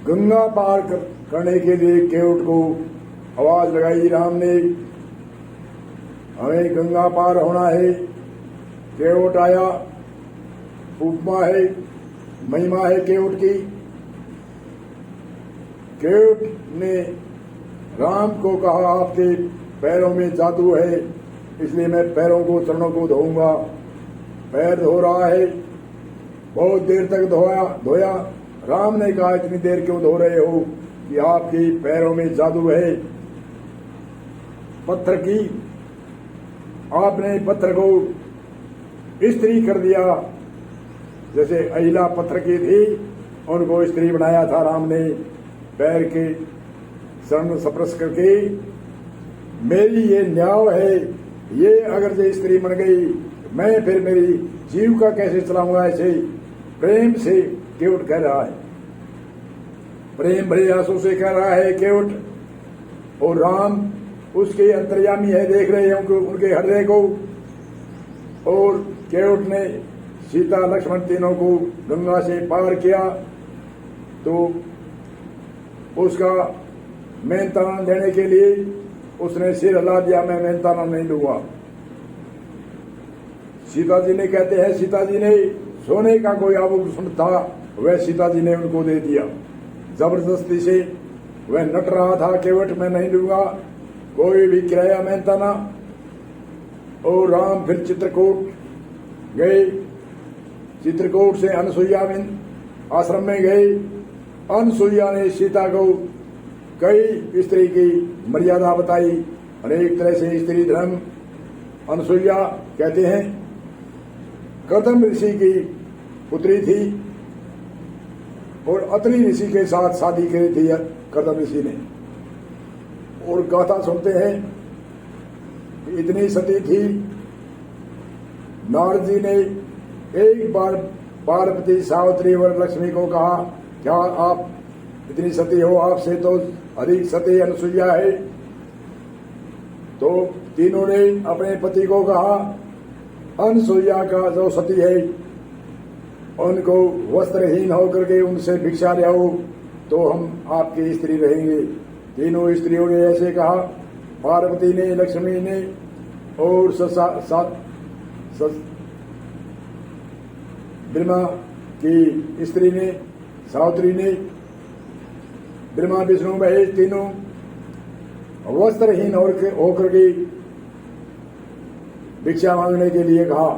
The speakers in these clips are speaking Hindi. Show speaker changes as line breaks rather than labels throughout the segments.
गंगा पार करने के लिए केवट को आवाज लगाई राम ने, हमें गंगा पार होना है। केवट आया, उपमा है, महिमा है केवट की। केवट ने राम को कहा, आपके पैरों में जादू है, इसलिए मैं पैरों को, चरणों को धोऊंगा। पैर धो रहा है, बहुत देर तक धोया। राम ने कहा, इतनी देर क्यों धो रहे हो कि आपके पैरों में जादू है पत्थर की। आपने पत्थर को स्त्री कर दिया, जैसे अहिला पत्थर की थी, उनको स्त्री बनाया था राम ने पैर के चरण स्पर्श करके। मेरी ये न्याय है, ये अगर जो स्त्री बन गई, मैं फिर मेरी जीविका कैसे चलाऊंगा। ऐसे प्रेम से केवट कह रहा है, प्रेम भरे आंसू से कह रहा है केवट। और राम उसके अंतर्यामी है, देख रहे हैं उनके हृदय को। और केवट ने सीता लक्ष्मण तीनों को गंगा से पार किया, तो उसका मेहनताना देने के लिए उसने सिर हिला दिया, मैं मेहनताना नहीं दूंगा। सीता जी ने, कहते हैं सीता जी ने सोने का कोई आभूषण था, वह सीता जी ने उनको दे दिया जबरदस्ती से। वह नट रहा था केवट, मैं नहीं दूंगा कोई भी किराया मेहनताना। और राम फिर चित्रकूट गए, चित्रकूट से अनसुईया आश्रम में गए। अनसुईया ने सीता को कई स्त्री की मर्यादा बताई, अनेक तरह से स्त्री धर्म। अनसुईया कहते हैं कदम ऋषि की पुत्री थी और अत्रि ऋषि के साथ शादी करी थी कदम ऋषि ने। और गाथा सुनते हैं इतनी सती थी। नारद जी ने एक बार पार्वती, सावित्री और लक्ष्मी को कहा, क्या आप इतनी सती हो, आपसे तो अधिक सती अनसुईया है। तो तीनों ने अपने पति को कहा, अनसुईया का जो सती है उनको वस्त्रहीन होकर के उनसे भिक्षा लियाओ, तो हम आपकी स्त्री रहेंगे। तीनों स्त्रियों ने ऐसे कहा, पार्वती ने, लक्ष्मी ने और ब्रह्मा की स्त्री ने, सावित्री ने, ब्रह्मा विष्णु महेश तीनों वस्त्रहीन होकर के भिक्षा मांगने के लिए कहा।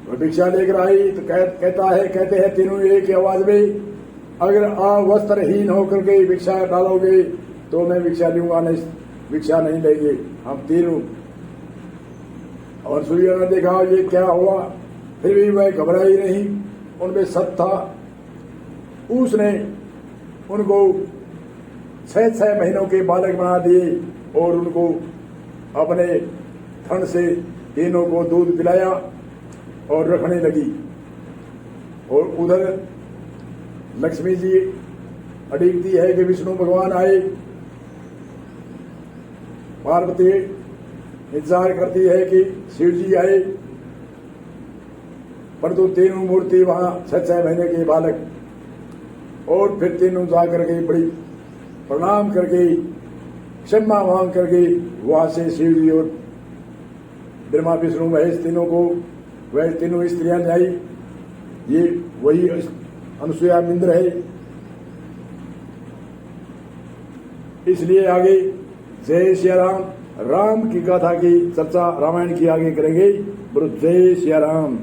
और भिक्षा लेकर आई तो कहते हैं तीनों एक ही आवाज में, अगर आप वस्त्रहीन होकर के भिक्षा डालोगे तो मैं भिक्षा लूंगा, नहीं भिक्षा नहीं लेंगे हम तीनों। और सूर्य ने देखा ये क्या हुआ, फिर भी वह घबराई नहीं, उनमें सत था। उसने उनको 6 महीनों के बालक बना दिए और उनको अपने थन से तीनों को दूध पिलाया और रखने लगी। और उधर लक्ष्मी जी अड़ीकती है कि विष्णु भगवान आए। पार्वती इंतजार करती है कि शिव जी आए, परंतु तीनों मूर्ति वहां 6 महीने के बालक। और फिर तीनों जाकर के बड़ी प्रणाम करके क्षमा मांग करके वहां से शिव जी और ब्रह्मा विष्णु महेश तीनों को, वह तीनों स्त्रियां जाई। ये वही अनुसुईया इंद्र है। इसलिए आगे जय श्री राम, राम की गाथा की चर्चा रामायण की आगे करेंगे। बोलो जय श्री राम।